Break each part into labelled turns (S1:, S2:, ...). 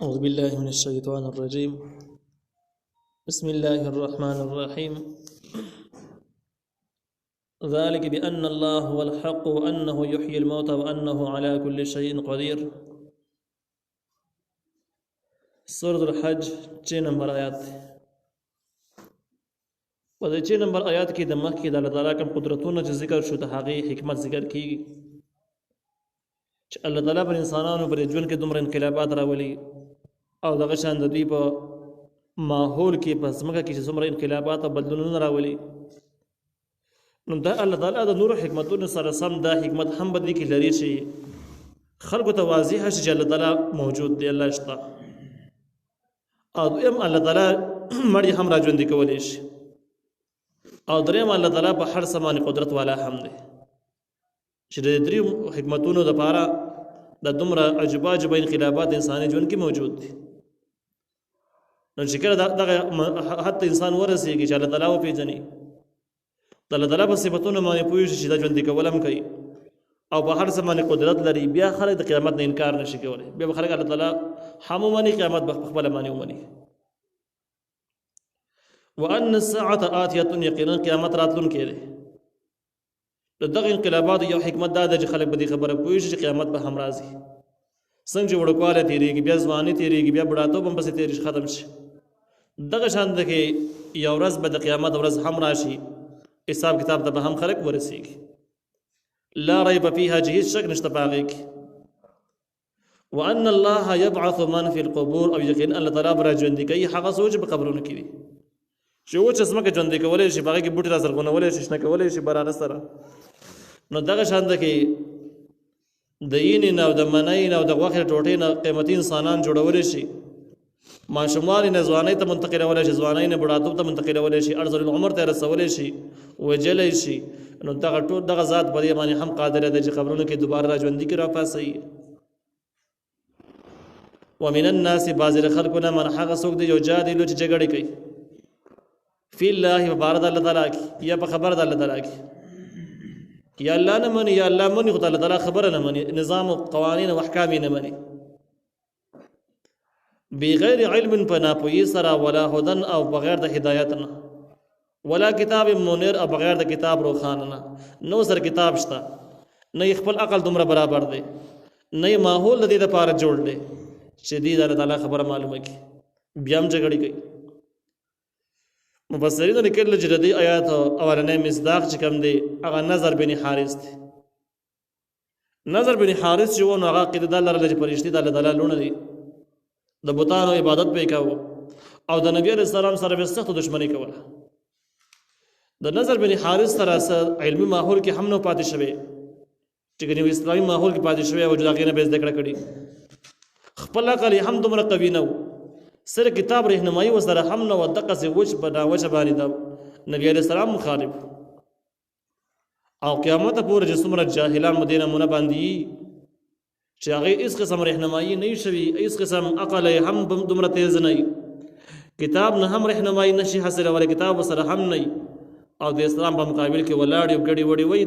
S1: أعوذ بالله من الشيطان الرجيم. بسم الله الرحمن الرحيم. ذلك بأن الله هو الحق وأنه يحيي الموتى وأنه على كل شيء قدير. سورة الحج 6 نمبر آیات. په دې 6 نمبر آیات کې د مخکې د الله تعالی کوم قدرتونه چې ذکر شو ته هغه حکمت ذکر کیږي چې الله تعالی پر انسانانو پر ژوند کې دومره انقلابات راولي او دغه شان د دوی په ماحول کې په ځمکه کې چې څومره انقلابات او بدلونونه راولي، نو دا الله تعالی د نور حکمتونو سره سم دا حکمت هم بدلی کې لري چې خلکو ته واضح شي چې الله تعالی موجود دی، الله شته، او دویم الله تعالی مړي هم را ژوندي کولی شي، او دریم الله تعالی په هر څه باندې قدرت والا هم دی چې د درې حکمتونو لپاره د دومره عجبه عجبه انقلابات انساني ژوند کې موجود دي. نو چې کله دغه حتی انسان ورسېږي چې الله تعالی وپېژني، د الله تعالی په صفتونو باندې پوه شي چې دا ژوندي کول هم کوي او په هر څه باندې قدرت لري، بیا خلک د قیامت نه انکار نشي کولی، بیا به خلک الله تعالی هم ومني، قیامت به په خپله باندې ومني. وان الساعة آتیة، یقینا قیامت راتلونکی دی. د دغه انقلاباتو یو حکمت دا ده چې خلک به دې خبره پوه شي چې قیامت به هم راځي. څنګه چې وړوکوالی تېرېږي، بیا ځواني تېرېږي، بیا بوډاتوب هم پسې تېر شي، ختم شي، دغه شان ده کې یو ورځ به د قیامت ورځ هم راشي، حساب کتاب ته به هم خلک ورسېږي. لا ریب فیها، چې هېڅ شک نشته په هغې کې. وان الله یبعث من فی القبور، او یقینا الله تعالی به را ژوندي کوي هغه څوک چې په قبرونو کې دي، چې وچه ځمکه ژوندي کولی شي، په هغې کې بوټي را زرغونولی شي، شنه کولی شي بارانه سره. نو دغه شان ده کې د اینې نه او د منۍ نه او د غوښې ټوټې نه قیمتي انسانان جوړولی شي، ماشومان نه ځوانۍ ته منتقلولی شي، ځوانۍ نه بوډاتوب ته منتقلولی شي، ارذل العمر ته رسولی شي، وجلی شي. نو دغه ټول دغه ذات په دې باندې هم قادر دی چې قبرونو کې دوباره را ژوندي کړي راپاڅوي. ومن الناس، بعضې له خلکو نه، من هغه څوک دی یجادلو چې جګړې کوي فی الله، په باره د الله تعالی کې یا په خبره د الله تعالی کې، یا الله نه مني یا الله مني، خو د الله تعالی خبره نه مني، نظام او قوانین او احکام یې نه مني. بغیر علم، په ناپوهي سره، ولا هدن، او بغیر د هدایت نه، ولا کتاب منیر، او بغیر د کتاب روښانه نه. نو سره کتاب شته، نه خپل عقل دومره برابر دی، نه ماحول د دې لپاره جوړ دی چې دې د الله تعالی خبره معلومه کړي، بیا هم جګړې کوي. مفسرینو لیکلي چې د دې آیات اولنی مصداق چې کوم دی هغه نظر بن حارث دی. نظر بن حارث چې و نو هغه عقیده دا لرله چې فرشتې د الله تعالی لوڼه دي، د بتانو عبادت به یې کوو او د نبي علیه السلام سره به سخته دښمني کوله. د نظر بن حارث سره علمي ماحول کې هم نه پاتې شوی، چې ګنې اسلامي ماحول کې پاتې شوی او د هغې نه به یې زده کړه کړي. خپل عقل یې هم دومره قوي نه و، سره کتاب رهنمایي ورسره هم نه وه، دقسې وچ په ناوچه باندې د نبي علیه السلام مخالف. او قیامته پورې چې څومره جاهلان مو دې نمونه باندې وي چې هغې هېڅ قسم رهنمایي نه وي شوي، هېڅ قسم عقل یې هم دومره تیز نه وي، کتاب نه هم رهنمایي نه شي حاصلولی، کتاب ورسره هم نه وي، او د اسلام په مقابل کې ولاړ یو ګډې وډې وایي،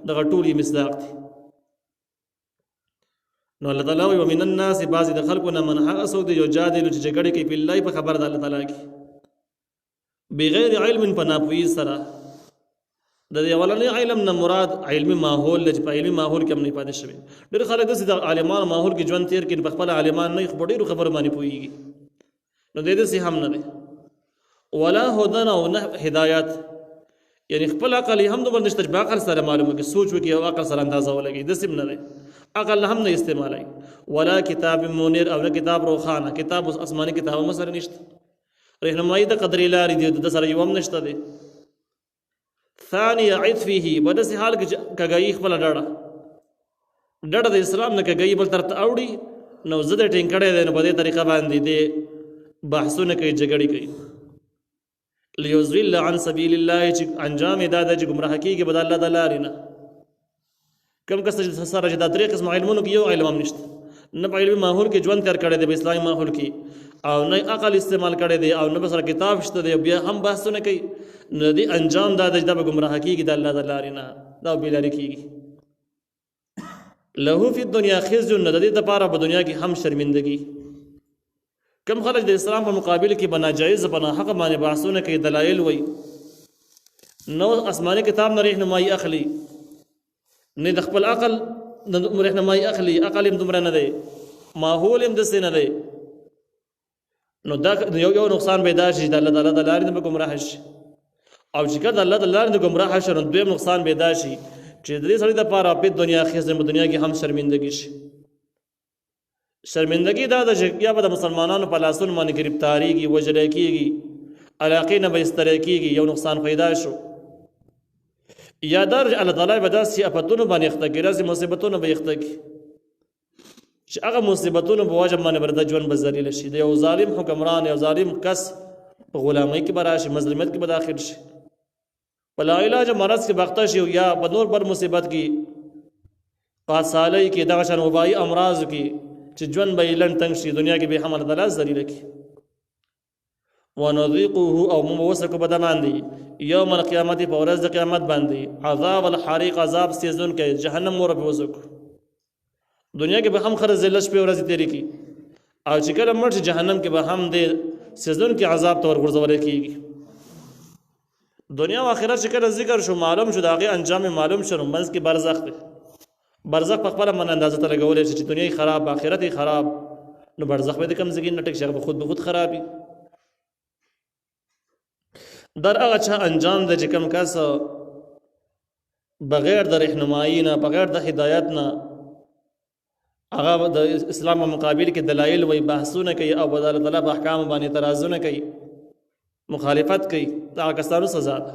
S1: دغه ټول یې مصداق دي. نو الله تعالی وایي ومن الناس، بعضې د خلکو نه، من هغه څوک دی یجادلو چې جګړې کوي فی الله، په خبره د الله تعالی کې، بغیر علم، په ناپوهي سره. د دې اولنی علم نه مراد علمي ماحول دی، چې په علمي ماحول کې هم نه پاتې شوی. ډېر خلک داسې د عالمانو ماحول کې ژوند تېر کړي، په خپله عالمان نه وي، خو په ډېرو خبرو باندې پوهېږي. نو د داسې هم نه دی. ولا هدن، او نه هدایت، یعنی خپل عقل یې هم دومره نشته چې په عقل سره معلومه کړي، سوچ وکړي او عقل سره اندازه ولګي، داسې هم نه دی، عقل هم نه استعمالوي. ولا کتاب منیر، او نه کتاب روښانه، کتاب اوس آسماني کتاب هم سره نشته، رهنمایي د قدرې لارې دي د سره یو هم نشته دی. ثانیه عطفه، په داسې حال کې چې کږایي خپله ډډه د اسلام نه کږایي بل طرف ته اوړي، نو زه د ټینګ کړی دی، نو په دې طریقه باندې دې بحثونه کوي، جګړې کوي. لیضل عن سبیل الله، چې انجام یې دا ده چې ګمراه کېږي به د الله د لارې نه. کوم کس چې سره چې دا درې قسم علمونو کې یو علم هم نشته، نه په علمي ماحول کې ژوند تېر کړی دی، په اسلامي ماحول کې، او نه عقل استعمال کړی دی، او نه به سره کتاب شته دی، بیا هم بحثونه کوي، نو دې انجام دا ده چې دا به ګمراه کېږي د الله د لارې نه، دا به بېلارې کېږي. له فی الدنیا خزي، نه د دې دپاره په دنیا کې هم شرمندګي، کم خلک د اسلام په مقابل کې په ناجایز په ناحق باندې بحثونه کوي دلایل وایي نو آسماني کتاب نه رهنمایي اخلي نه د خپل عقل نه رهنمایي اخلي عقل هم دومره نه دی ماحول هم داسې نه دی نو دا یو نقصان پیدا شي د الله تعالی د لارې نه ګمراه شي او چې کله الله د لارې نه ګمراه شي نو دویم نقصان پیدا شي چې د دې سړي دپاره په دنیا آخرت په دنیا کې هم شرمندګي شي شرمندګي دا ده چې یا به د مسلمانانو په لاسونو باندې ګرفتاریږي وژلی کېږي علاقې نه به ایستلی کېږي یو نقصان پیدا شو یا دا الله تعالی به داسې افتونو باندې اخته کړي داسې مصیبتونو به اخته کړي چې هغه مصیبتونو په وجه باندې به د ژوند به ذلیله شي د یو ظالم حکمران یو ظالم کس په غلامۍ کې به راشي مظلومیت کې به داخل شي په لاعلاج مرض کې به اخته شي یا په نور بل مصیبت کې قاصالۍ کې دغه شان وبایي امراضو کې چې ژوند به یې لنډ تنګ شي دنیا کې به هم الله تعالی ذلیله کړي ونذيقه او موسک په د باندې یوم القیامت په ورځ د قیامت باندې عذاب الحریق عذاب سيزون کې جهنم ور په وسک دنیا کې به هم خر ذلت په ورځ تیری کی او چې کله مرشي جهنم کې به هم د سيزون کې عذاب تور ورزول کیږي دنیا او آخرت چې کله ذکر شو معلوم شو داغه انجام معلوم شو منځ کې برزخ دی برزخ په خپل من اندازه ته لګولې چې دنیا خراب آخرت خراب نو برزخ به کم زګین نټک شغه خود به خود خرابي در هغه چا انجام د چې کم کس بغیر د رهنمایي نه بغیر د هدایت نه هغه د اسلام په مقابل کې دلایل وي بحثونه کوي او د الله تعالی په احکام باندې اعتراضونه کوي مخالفت کوي دا کسانو سزا ده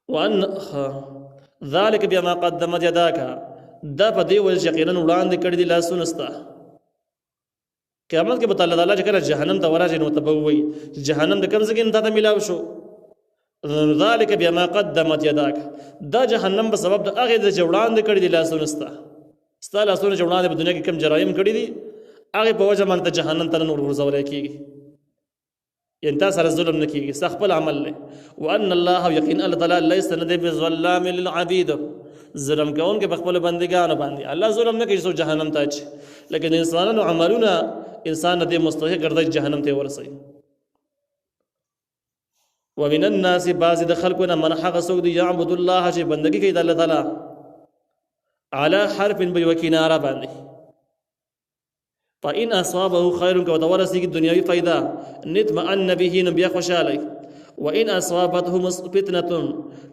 S1: وان ذلك بما قدمت يداك دا په دی ول یقینا وړاندې کړی دی لاسونه ستا قیامت کې به الله تعالی چې کله جهنم ته ورځي نو تبوي جهنم د کوم ځای کې ته ملاو شو ذلك بما قدمت يداك دا جهنم په سبب د هغه د جوړان د کړي دي لاسونه ستا لاسونه جوړان په دنیا کې کم جرایم کړي دي هغه په وجه باندې جهنم ته نور ورزول کېږي ان تاسو سره ظلم نه کېږي خپل عمل له وان الله يقين الله تعالی ليس ندي بظلام للعبيد ظلم کوون کې خپل بندګانو باندې الله ظلم نه کوي چې جهنم ته اچي لیکن انسانانو عملونه انسان دې مستحق ګرځي جهنم ته ورسي ومن الناس بعض د خلقنا من حق سوق دي يعبد الله چې بندګي کوي د الله تعالی على حرف بوكناره باندې فإن أصابه خير كوتورسي دنيوي فائدة نطمئن به نبي خوشالي وإن أصابته فتنة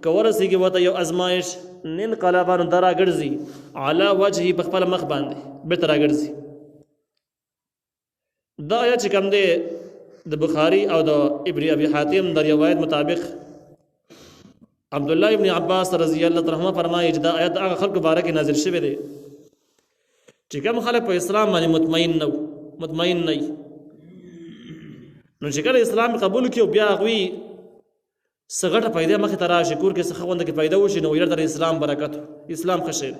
S1: كورسي وتا يو ازمائش ننقلب درا ګرځي على وجهه بخپل مخ باندې بترا ګرځي دا یا چې کوم دی د بخاری او د ابن ابي حاتم د روایت مطابق عبد الله ابن عباس رضی الله عنهما فرمایي چې دا آیت هغه خلکو باره کې نازل شوی دی چې کوم خلک په اسلام باندې مطمئن نه نو چې کله اسلام قبول کړي بیا غوي سغټه پیدا مخه ترا شکر کې څخه غونډه کې پیدا وشي نو یره در اسلام برکت اسلام خشه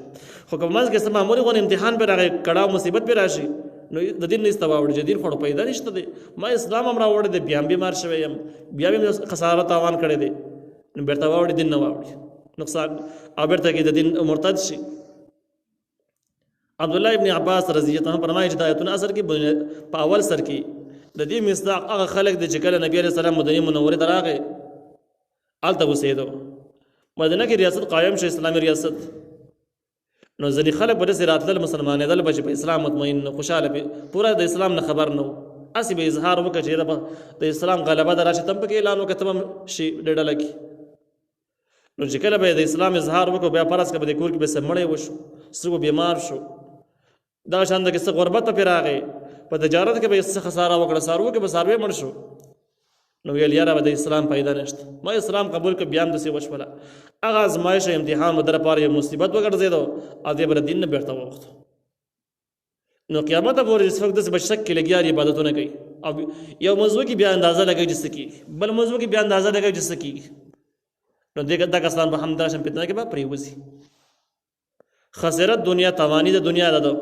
S1: خو کوم مز کې سم معمولی غون امتحان پر راغی کړه مصیبت پر راشي نو د دین نستوا وړ جدير فړو پیدا نشته دی ما اسلام امر وړ دی بیا بیمار شوی يم بیا خسارت تاوان کړی دی نو بیرته وړ دین نه وړ نقصان او بیرته کې د دین مرتد شي عبد الله ابن عباس رضی الله عنه فرمایي چې د آیتونو اثر کې په اول سر کې د دې مصداق هغه خلک د چې کله نبی عليه السلام مدینه منوره ته راغی آلته اوسېدو مدینه کې ریاست قائم شو اسلامي ریاست نو ځینې خلک به داسې راتلل مسلمانېدل به چې په اسلام مطمئن خوشحاله پوره د اسلام نه خبر نه و هسې به اظهار وکړه چې د اسلام غلبه ده راشي تم پکې اعلان وکړه ته به شي ډډله کې نو چې کله به د اسلام اظهار وکړو بیا فرض که به د کور کې به څه مړی وشو څوک بیمار شو دغه شان د کې څه غربت پرې راغی په تجارت کې به څه خساره وکړه څاروي کې به څاروي مړ شو نو ویل یاره به د اسلام پیدا نشته ما اسلام قبول کړ بیا هم داسې وشوله هغه ازمایش امتحان به در لپاره یو مصیبت وګرځېدو او دی به د دین نه بېرته ووښتو نو قیامت پورې هېڅ وخت داسې به شک کې لګیا عبادتونه کوي او یو موضوع کې بیا اندازه لګوي چې څه کېږي بل موضوع کې بیا اندازه لګوي چې څه کېږي نو دا کسان به همدا شان فتنه کې به پرېوځي خسرت دنیا توانی د دنیا ده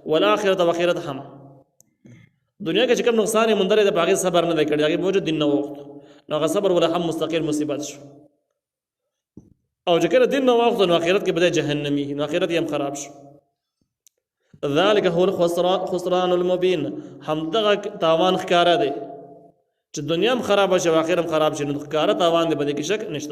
S1: والآخرت او آخرت هم دنیا کې چې کوم نقصان یې مندرې د باغې صبر نه دی کړی هغې موجود دین نه ووښتو نو هغه صبر ولا هم مستقل مصیبت شو او چې کله دین نه ووښتو نو آخرت کې به دی جهنمي نو آخرت یې هم خراب شو ذلك هو الخسران المبين همدغه تاوان ښکاره دی چې دنیا هم خراب شي او آخرت هم خراب شي نو ښکاره تاوان دی په دې کې شک نشته